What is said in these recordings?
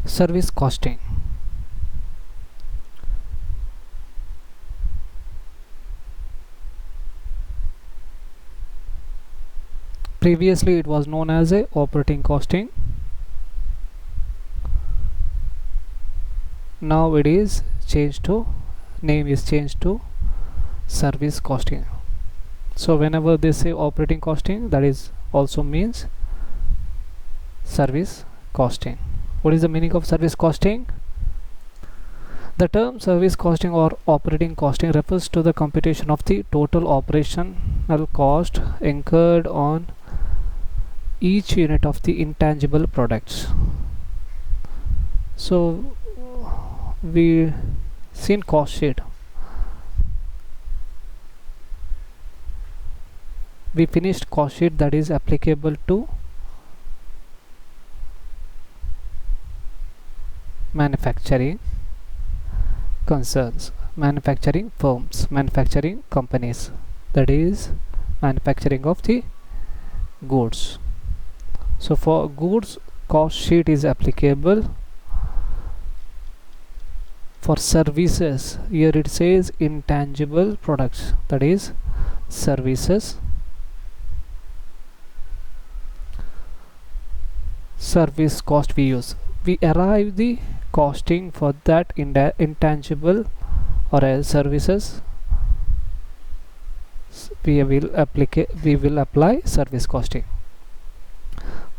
Service costing. Previously it was known as a operating costing. Now it is changed to, name is changed to service costing. So whenever they say operating costing, that is also means service costing. What is the meaning of service costing? The term service costing or operating costing refers to the computation of the total operational cost incurred on each unit of the intangible products. So we seen cost sheet. We finished cost sheet that is applicable to manufacturing concerns, manufacturing firms, manufacturing companies, that is manufacturing of the goods. So for goods, cost sheet is applicable. For services, here it says intangible products, that is services. Service cost we use, we arrive the costing for that intangible or services. We will apply service costing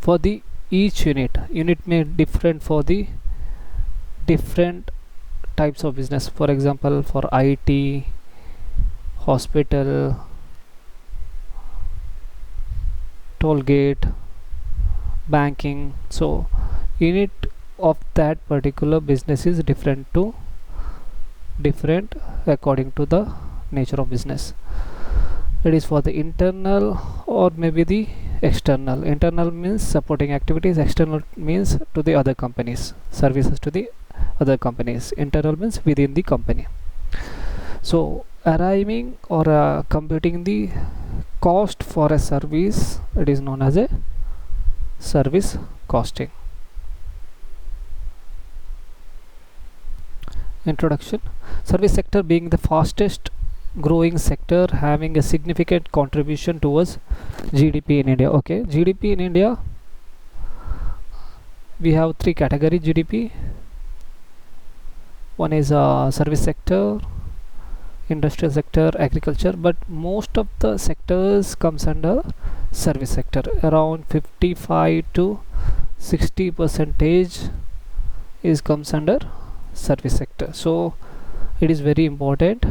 for the each unit may different for the different types of business. For example, for IT, hospital, toll gate, banking, so unit of that particular business is different according to the nature of business. It is for the internal or maybe the external. Internal means supporting activities, external means to the other companies, services to the other companies. Internal means within the company. So arriving or computing the cost for a service, it is known as a service costing. Introduction. Service sector being the fastest growing sector, having a significant contribution towards GDP in India. Okay, GDP in India, we have three categories GDP. One is service sector, industrial sector, agriculture, but most of the sectors comes under service sector. Around 55 to 60 percentage is comes under service sector. So it is very important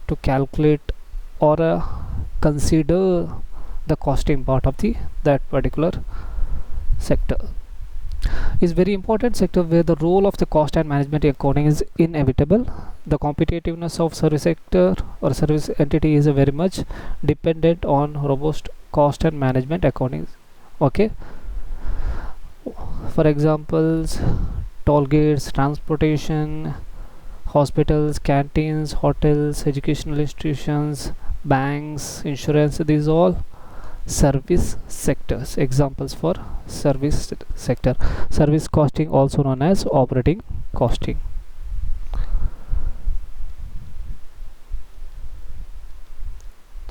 to calculate or consider the costing part of that particular sector. Is very important sector where the role of the cost and management accounting is inevitable. The competitiveness of service sector or service entity is very much dependent on robust cost and management accounting. Okay, for examples, toll gates, transportation, hospitals, canteens, hotels, educational institutions, banks, insurance, these all service sectors. Examples for service sector. Service costing also known as operating costing.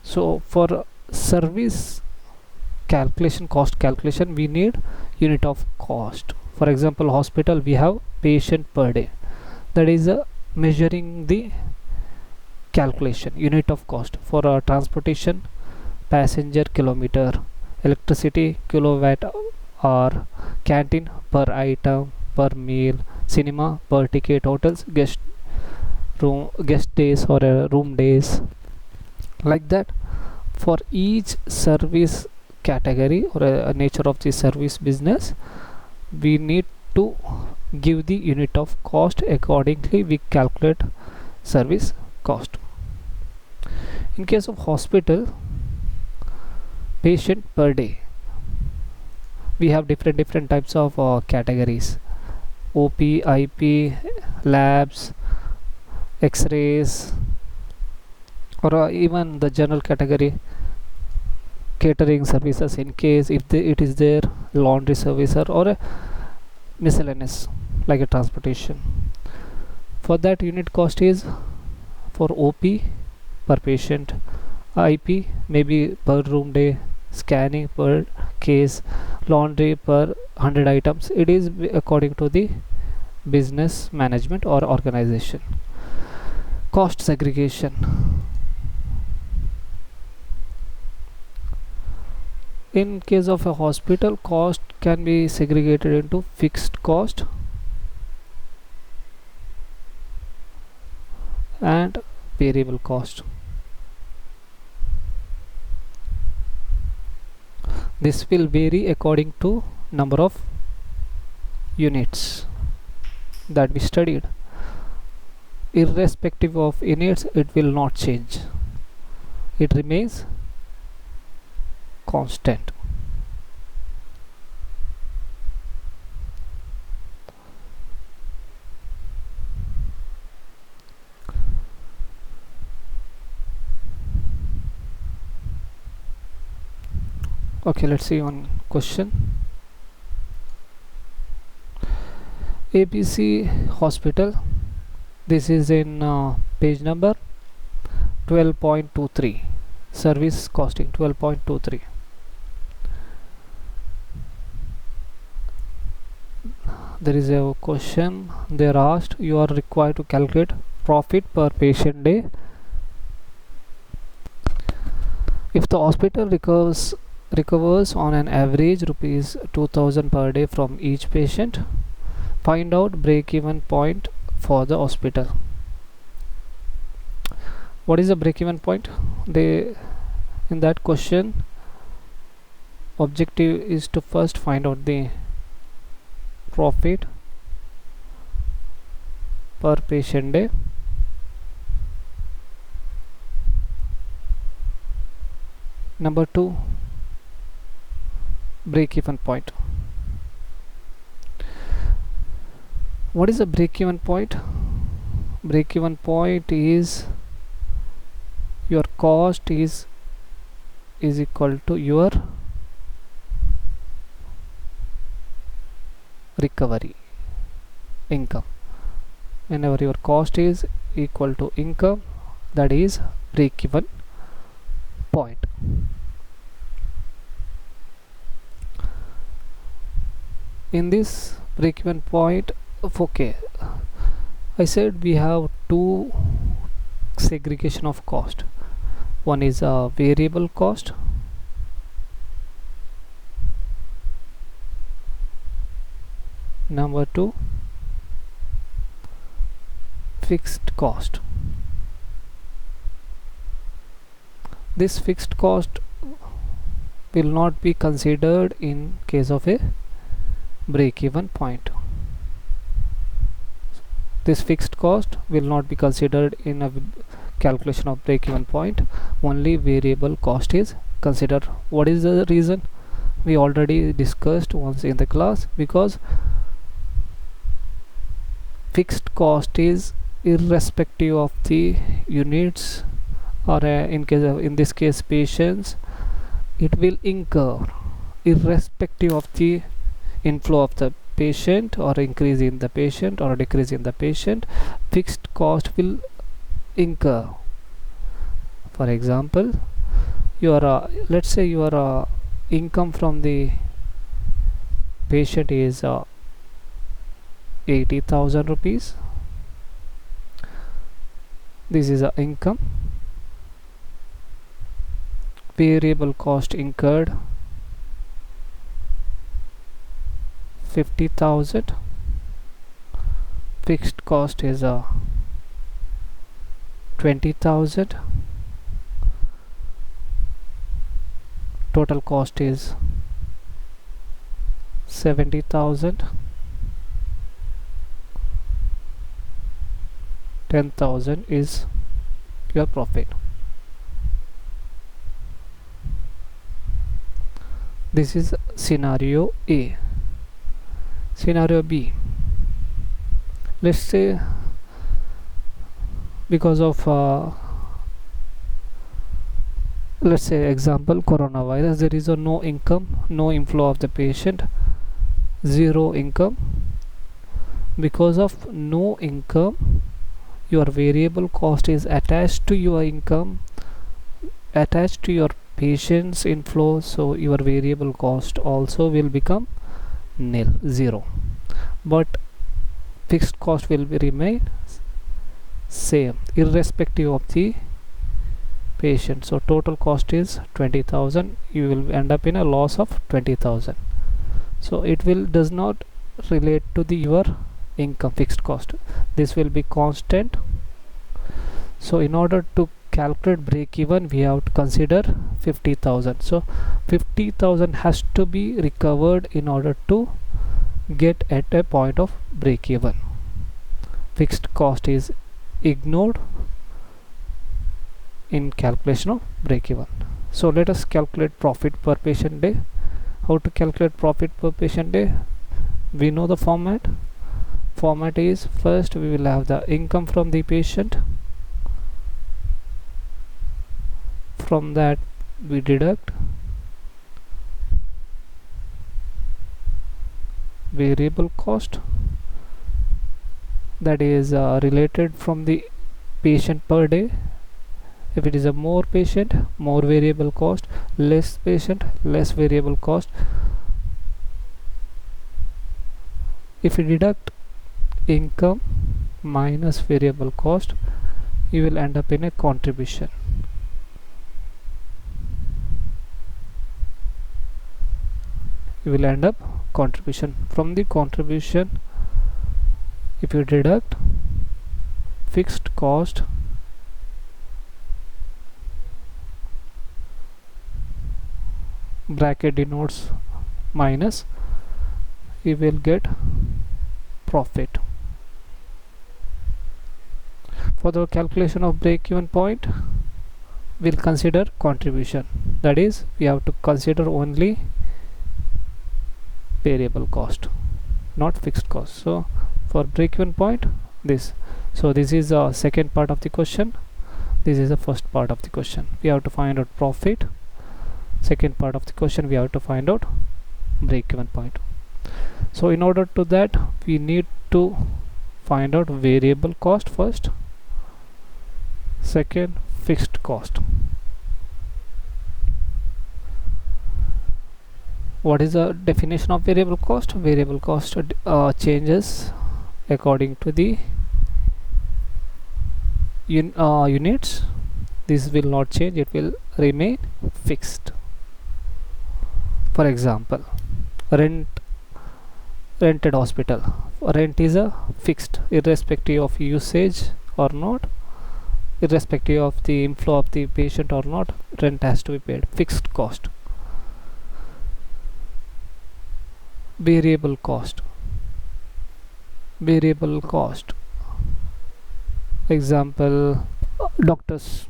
So for service calculation, cost calculation, we need unit of cost. For example, hospital, we have patient per day, that is measuring the calculation unit of cost. For transportation, passenger kilometer, electricity kilowatt hour, canteen per item per meal, cinema per ticket, hotels guest days or room days, like that. For each service category or a nature of the service business, we need to give the unit of cost. Accordingly we calculate service cost. In case of hospital, patient per day, we have different types of categories: OP, IP, labs, x-rays, or even the general category, catering services, in case if it is there, laundry service, or miscellaneous like a transportation. For that, unit cost is for OP per patient, IP maybe per room day, scanning per case, laundry per 100 items. It is according to the business management or organization. Cost segregation. In case of a hospital, cost can be segregated into fixed cost and variable cost. This will vary according to number of units that we studied. Irrespective of units, it will not change. It remains constant. Okay, let's see one question. ABC Hospital, this is in page number 12.23, service costing 12.23. There is a question, they are asked, you are required to calculate profit per patient day. If the hospital recovers on an average rupees 2000 per day from each patient, find out break-even point for the hospital. What is the break-even point? In that question, objective is to first find out the profit per patient day. Number 2, break-even point. What is the break-even point? Break-even point is your cost is equal to your recovery income. Whenever your cost is equal to income, that is break-even point. In this break-even point, okay, I said we have two segregation of cost. One is a variable cost, number 2 fixed cost. This fixed cost will not be considered in case of a break-even point. This fixed cost will not be considered in a calculation of break-even point. Only variable cost is considered. What is the reason? We already discussed once in the class, because fixed cost is irrespective of the units, or in this case patients. It will incur irrespective of the inflow of the patient, or increase in the patient or decrease in the patient. Fixed cost will incur. For example, your let's say your income from the patient is 80,000 rupees. This is a income. Variable cost incurred 50,000. Fixed cost is 20,000. Total cost is 70,000. 10,000 is your profit. This is scenario A. Scenario B, let's say because of let's say example coronavirus, there is no income, no inflow of the patient, zero income. because of no income, your variable cost is attached to your income, attached to your patient's inflow, so your variable cost also will become nil, zero, but fixed cost will remain same irrespective of the patient. So total cost is 20,000, you will end up in a loss of 20,000. So it will does not relate to the your income fixed cost, this will be constant. So in order to calculate break even, we have to consider 50,000. So 50,000 has to be recovered in order to get at a point of break even. Fixed cost is ignored in calculation of break even. So let us calculate profit per patient day. How to calculate profit per patient day? We know the format. Format is, first we will have the income from the patient, from that we deduct variable cost, that is related from the patient per day. If it is a more patient, more variable cost, less patient, less variable cost. If you deduct income minus variable cost, you will end up in a contribution. You will end up contribution. From the contribution, if you deduct fixed cost bracket denotes minus, you will get profit. For the calculation of break even point, we'll consider contribution, that is we have to consider only variable cost, not fixed cost. So for break even point, this. So this is the second part of the question, this is the first part of the question. We have to find out profit. Second part of the question, we have to find out break even point. So in order to that, we need to find out variable cost first, second fixed cost. What is the definition of variable cost? Variable cost changes according to the units. This will not change, it will remain fixed. For example, rented hospital, rent is a fixed irrespective of usage or not, irrespective of the inflow of the patient or not, rent has to be paid, fixed cost. Variable cost, variable cost, example doctors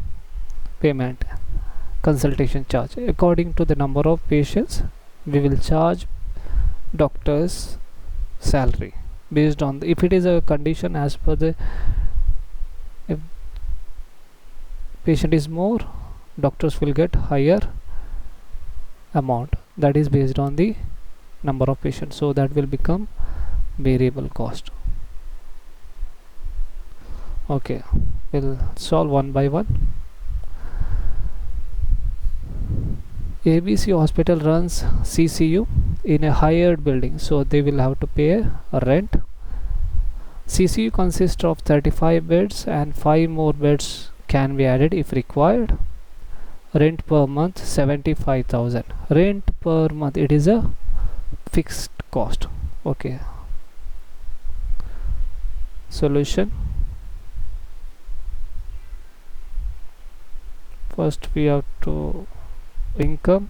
payment, consultation charge. According to the number of patients, we will charge doctors salary based on the, if it is a condition as per the, if patient is more, doctors will get higher amount, that is based on the number of patients, so that will become variable cost. Okay, we'll solve one by one. ABC hospital runs CCU in a hired building, so they will have to pay a rent. CCU consists of 35 beds and 5 more beds can be added if required. Rent per month 75,000. Rent per month, it is a fixed cost. Okay, solution. First we have to income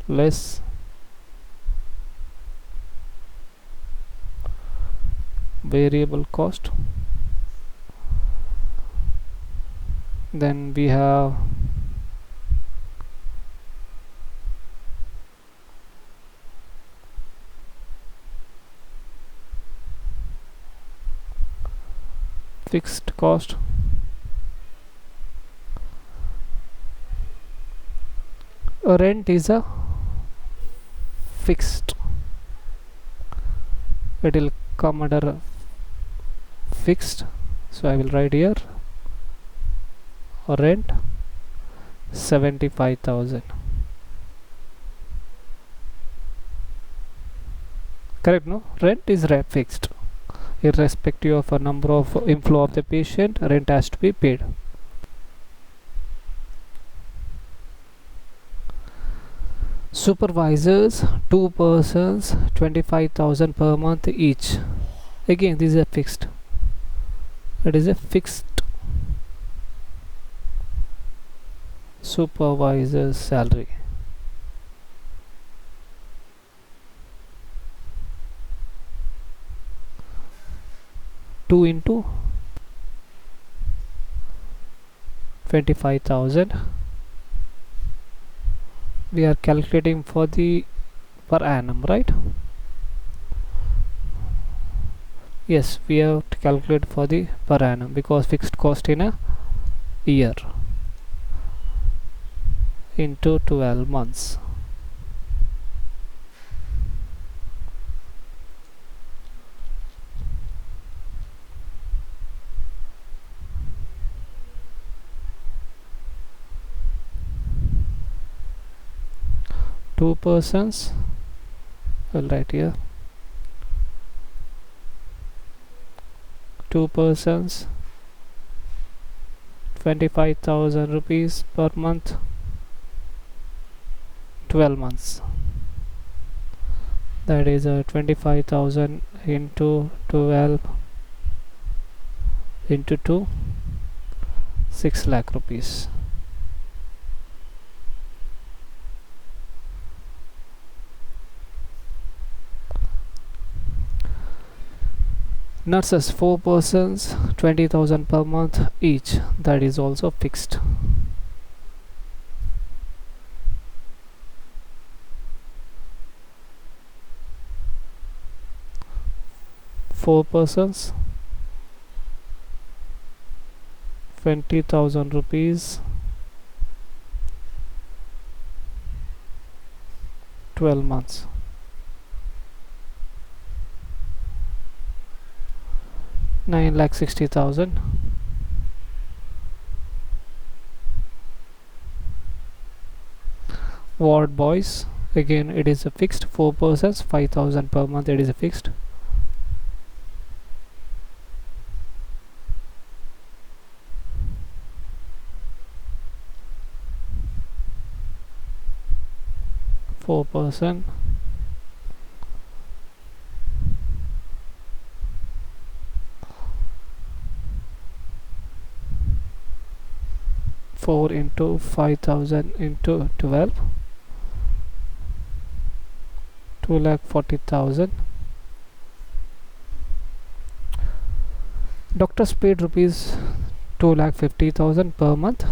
less variable cost, then we have fixed cost, rent is a fixed it will come under fixed. So I will write here rent 75,000. Correct, no? Rent is fixed. Irrespective of a number of inflow of the patient, rent has to be paid. Supervisors, 2 persons, 25,000 per month each. Again, this is a fixed. It is a fixed supervisor's salary. Two into 25,000. We are calculating for the per annum, right? Yes, we have to calculate for the per annum because fixed cost in a year into 12 months. Two persons, I'll write here 2 persons, 25,000 rupees per month, 12 months. That is 25,000 into 12 into 2, 6 lakh rupees. Nurses, 4 persons, 20,000 per month each. That is also fixed. Four persons, 20,000 rupees, 12 months. 9,60,000. Ward boys, again it is a fixed. 4 persons, 5,000 per month. It is a fixed. Four person, 4 into 5,000 into 12, 2,40,000. Doctors paid rupees 2,50,000 per month,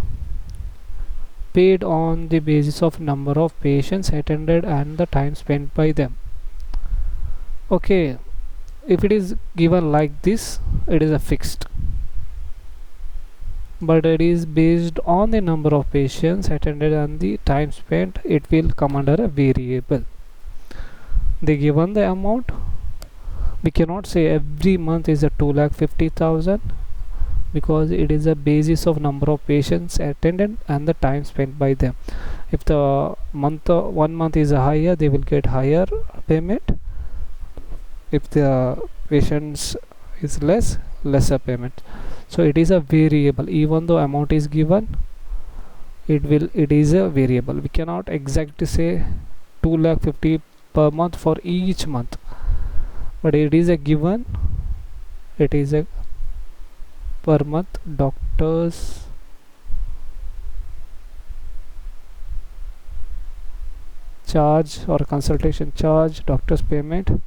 paid on the basis of number of patients attended and the time spent by them. Okay, if it is given like this, it is a fixed, but it is based on the number of patients attended and the time spent. It will come under a variable. They given the amount, we cannot say every month is a 2,50,000 because it is a basis of number of patients attended and the time spent by them. If the month 1 month is higher, they will get higher payment. If the patients is less, lesser payment. So it is a variable. Even though amount is given, it is a variable. We cannot exactly say 2,50,000 per month for each month, but it is a given. It is a per month. Doctors charge or consultation charge, doctors payment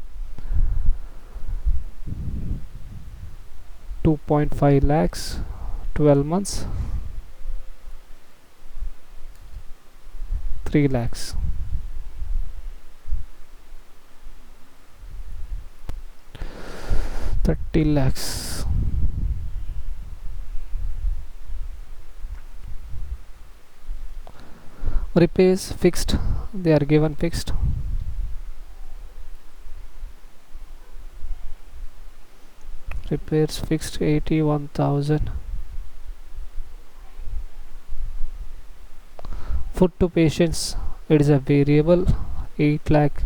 2.5 lakhs, 12 months, 3 lakhs. $30 lakhs. Repairs fixed, they are given fixed. Repairs fixed 81,000. Food to patients, it is a variable, 8 lakh.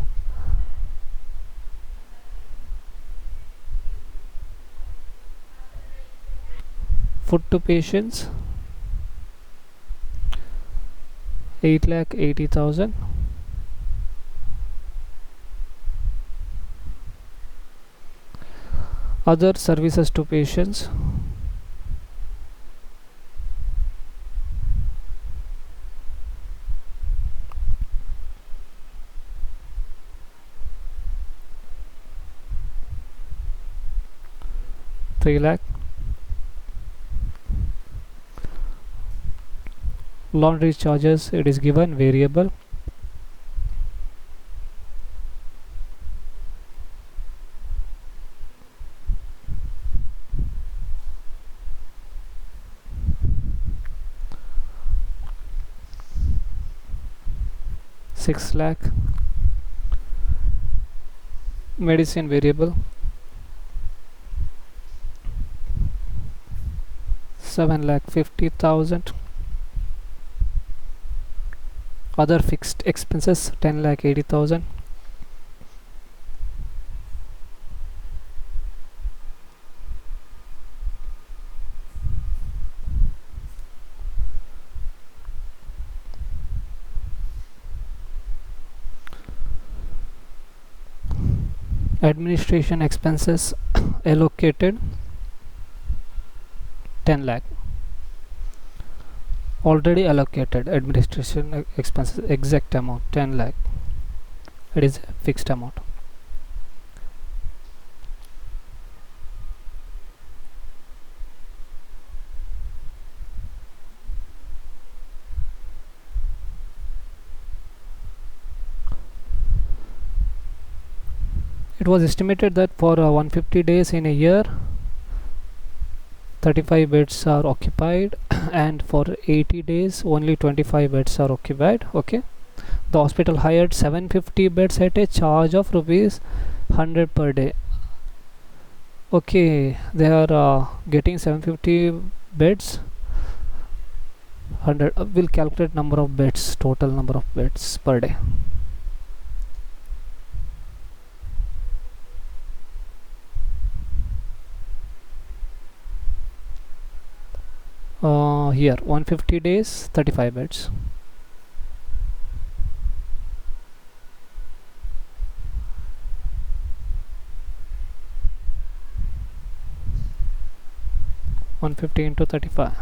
Food to patients, 8,80,000. Other services to patients, ₹3 lakh. Laundry charges, it is given variable, ₹6 lakh. Medicine variable, 7,50,000. Other fixed expenses, 10,80,000. Administration expenses allocated 10 lakh. Already allocated administration expenses exact amount 10 lakh. It is a fixed amount. It was estimated that for 150 days in a year 35 beds are occupied and for 80 days only 25 beds are occupied. Okay, the hospital hired 750 beds at a charge of rupees 100 per day. Okay, they are getting 750 beds, 100. We'll calculate number of beds, total number of beds per day. Here 150 days 35 beds. (150 into 35).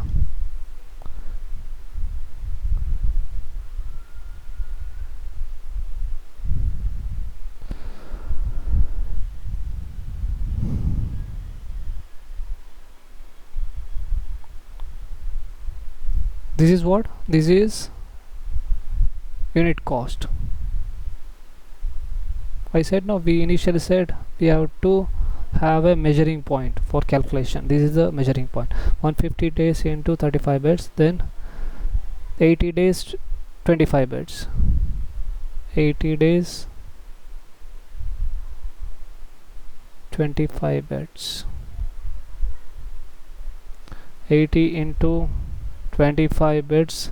This is what? This is unit cost. I said no, we initially said we have to have a measuring point for calculation. This is the measuring point. 150 days into 35 beds, then 80 days 25 beds. 80 days 25 beds. 80 into 25 beds,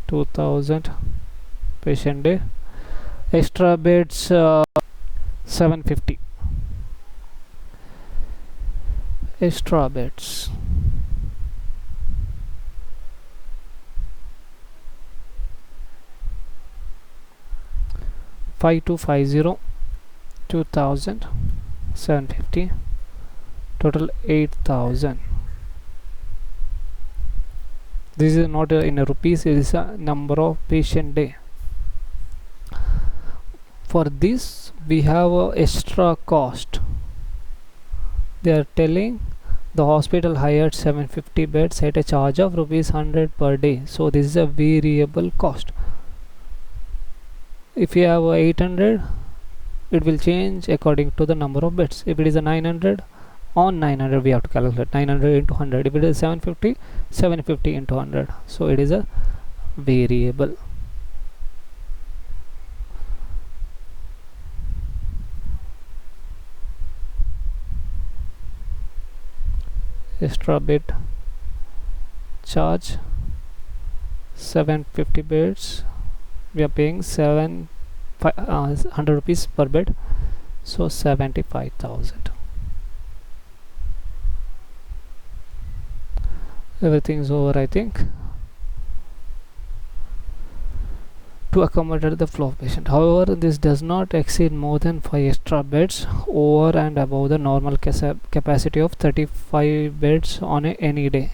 2000 patient day. Extra beds 750. Extra beds. (5250) 2000 750, total 8000. This is not in a rupees, it is a number of patient day. For this we have a extra cost. They are telling the hospital hired 750 beds at a charge of rupees 100 per day. So this is a variable cost. If you have 800, it will change according to the number of beds. If it is a 900, on 900 we have to calculate 900 into 100. If it is 750, 750 into 100. So it is a variable. extra bed charge 750 beds, we are paying 100 rupees per bed, so 75,000. Everything is over, I think. To accommodate the flow of patient. However, this does not exceed more than 5 extra beds over and above the normal capacity of 35 beds on any day.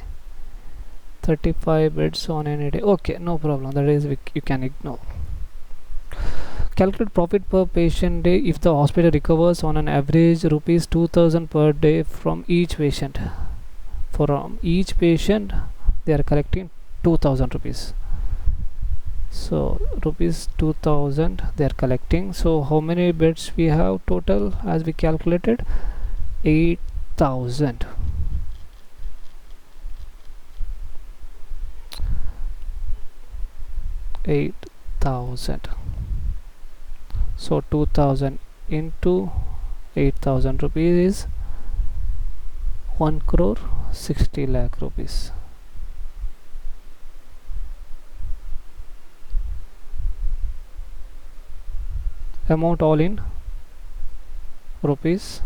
35 beds on any day. Okay, no problem. That is, you can ignore. Calculate profit per patient day if the hospital recovers on an average rupees 2000 per day from each patient. From each patient, they are collecting 2000 rupees. So rupees 2000 they are collecting. So how many beds we have total as we calculated? 8000. So 2000 into 8000 rupees is 1 crore 60 lakh rupees. Amount all in rupees.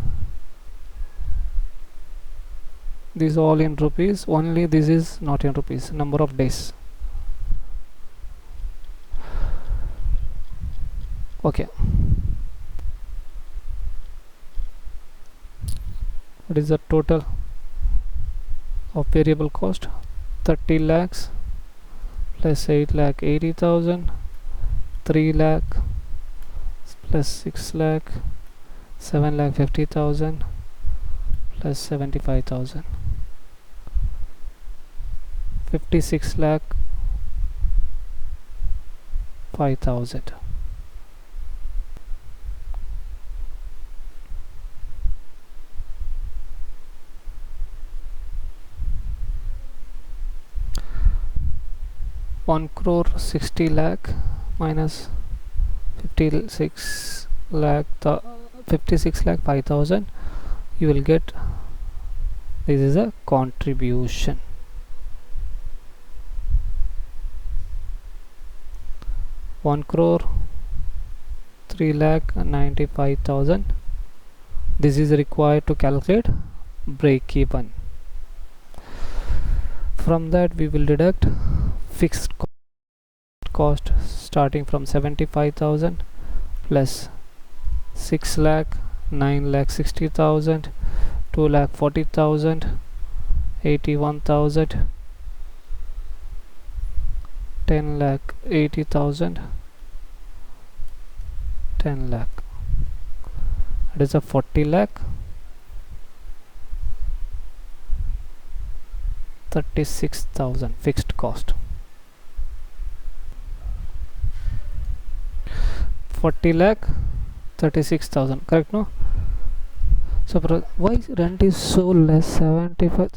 This all in rupees, only this is not in rupees. Number of days. Okay, what is the total of variable cost? 30 lakhs plus 8 lakh 80,000, 3 lakh plus 6 lakh 7 lakh 50,000 plus 75,000, 56 lakh 5,000. One crore 60 lakh minus 56 lakh 5,000, you will get, this is a contribution. One crore 3 lakh 95,000. This is required to calculate break even. From that we will deduct fixed cost starting from 75,000 plus 6 lakh 9 lakh 60,000, 2 lakh 40,000, 81,000, 10 lakh 80,000, 10 lakh. It is a 40 lakh 36,000 fixed cost. 40 lakh 36,000, correct? No? So why rent is so less? 75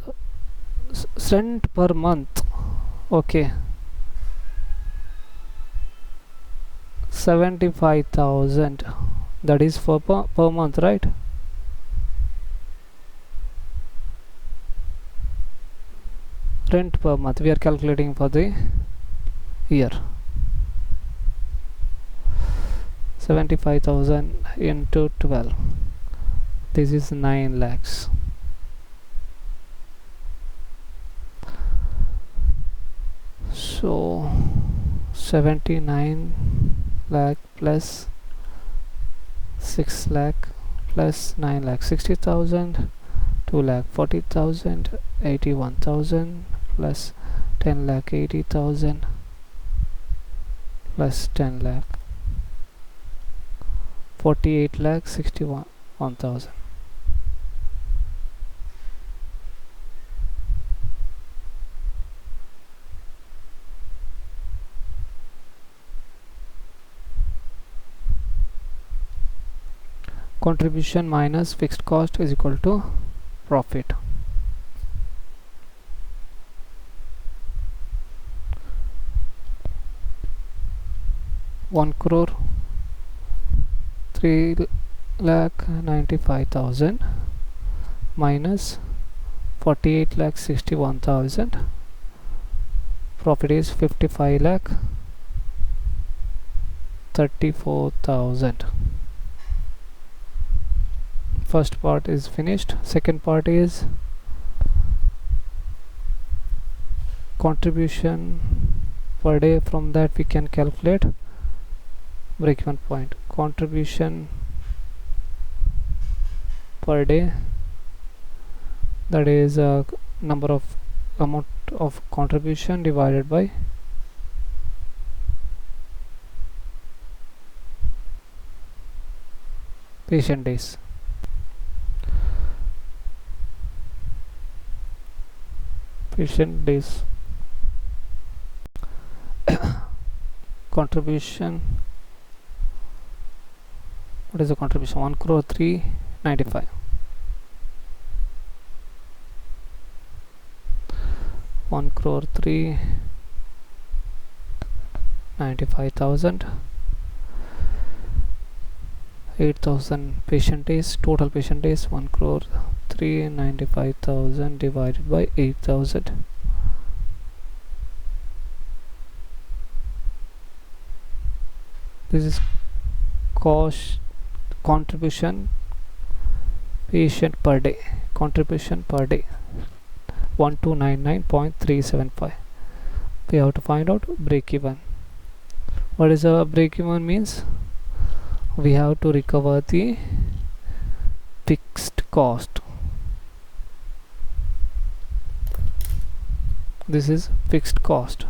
rent per month. Okay, 75,000, that is for per month, right? Rent per month we are calculating for the year. 75,000 into 12, this is 9 lakhs. So 79 lakh plus 6 lakh plus 9 lakh 60,000, 2 lakh 40,000, 81,000 plus 10 lakh 80,000 plus 10 lakh 48 lakh 61,000. Contribution minus fixed cost is equal to profit. One crore 3 lakh 95,000 minus 48 lakh 61,000. Profit is 55 lakh 34,000. First part is finished. Second part is contribution per day. From that we can calculate break-even point. Contribution per day, that is a number of amount of contribution divided by patient days. Patient days contribution. What is the contribution? 1,395,000. 1,395,000. 8,000 patient days. Total patient days 1,395,000 divided by 8,000. This is cost contribution patient per day. Contribution per day 1299.375. We have to find out break even. What is a break even means? We have to recover the fixed cost. This is fixed cost.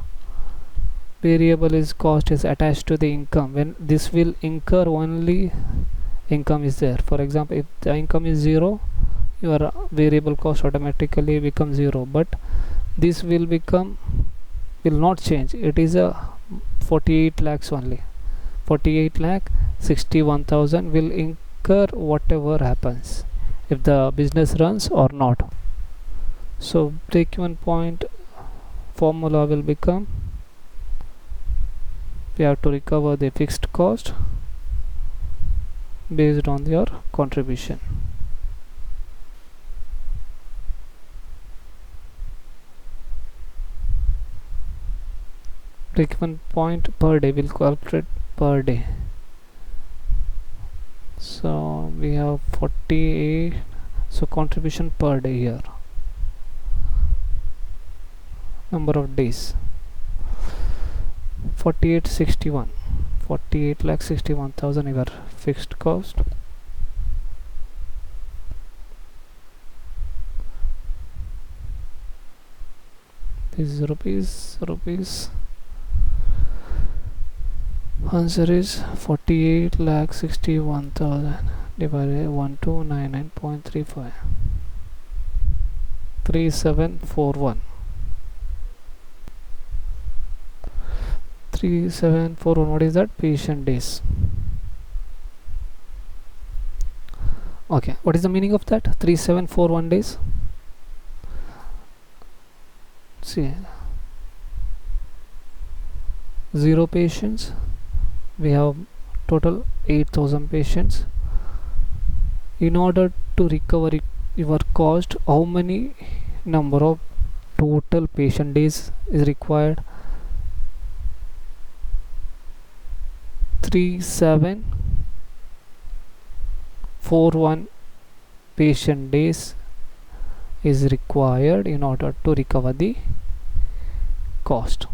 Variable is cost is attached to the income. When this will incur, only income is there. For example, if the income is 0, your variable cost automatically becomes 0, but this will not change. It is a 48 lakhs only. 48 lakh 61,000 will incur whatever happens, if the business runs or not. So break-even point formula will become, we have to recover the fixed cost based on your contribution. Break-even point per day will calculate per day. So we have 48, so contribution per day here, number of days 4861, 48 lakh 61,000 your fixed cost. This is rupees. Answer is 48 lakh 61,000 divided by 1299.35. 3741. 3741. What is that? Patient days. Okay, what is the meaning of that? 3741 days. See, 0 patients. We have total 8,000 patients. In order to recover your cost, how many number of total patient days is required? 3741 patient days is required in order to recover the cost.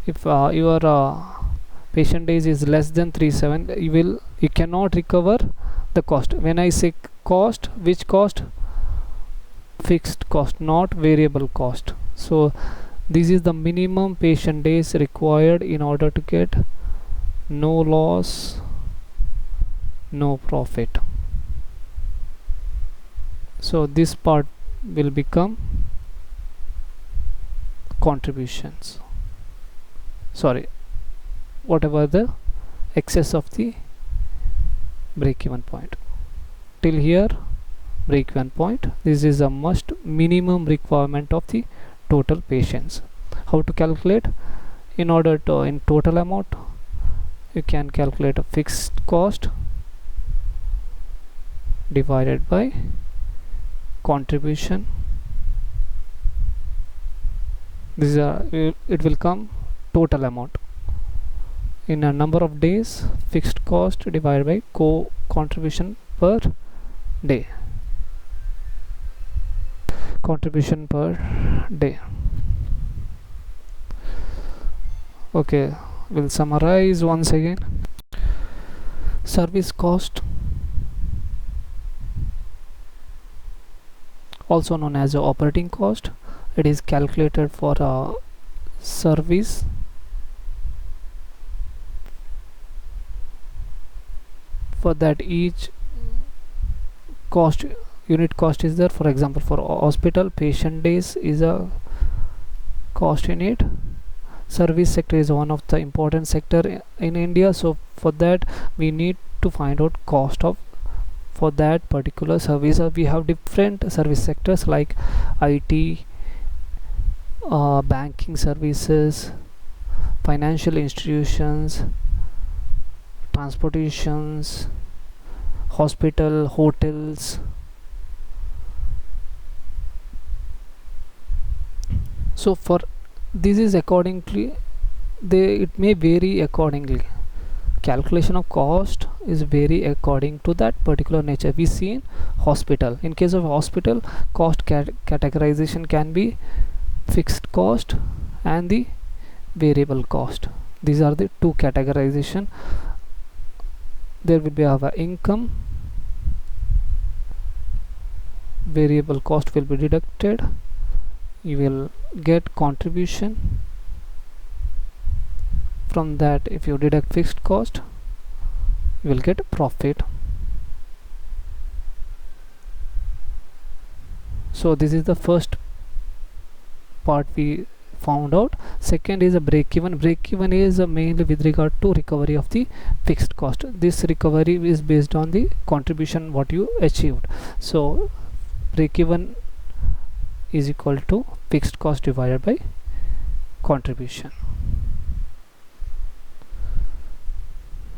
If your patient days is less than 37, you cannot recover the cost. When I say cost, which cost? Fixed cost, not variable cost. So this is the minimum patient days required in order to get no loss, no profit. So this part will become contributions, sorry, whatever the excess of the break-even point. Till here break-even point. This is a must minimum requirement of the total patients. How to calculate? In order to, in total amount, you can calculate a fixed cost divided by contribution This is it will come total amount in a number of days, fixed cost divided by contribution per day, contribution per day. Okay, we'll summarize once again. Service cost, also known as a operating cost, it is calculated for a service for that each cost, unit cost is there. For example, for hospital, patient days is a cost unit. Service sector is one of the important sector in India, so for that we need to find out cost of for that particular service. We have different service sectors like IT, banking services, financial institutions, transportations, hospital, hotels. So for this is accordingly, it may vary accordingly. Calculation of cost is vary according to that particular nature. We see in hospital, in case of hospital, cost categorization can be fixed cost and the variable cost. These are the two categorization. There will be our income, variable cost will be deducted, you will get contribution. From that, if you deduct fixed cost, you will get profit. So this is the first part we found out. Second is a break even. Break even is mainly with regard to recovery of the fixed cost. This recovery is based on the contribution what you achieved. So break even is equal to fixed cost divided by contribution.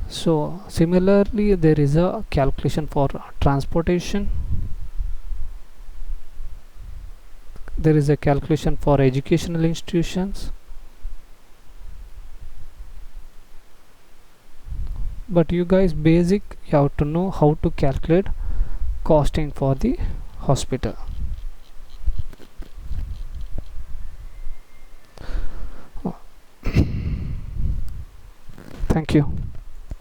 So similarly, there is a calculation for transportation. There is a calculation for educational institutions. But you guys basic, you have to know how to calculate costing for the hospital.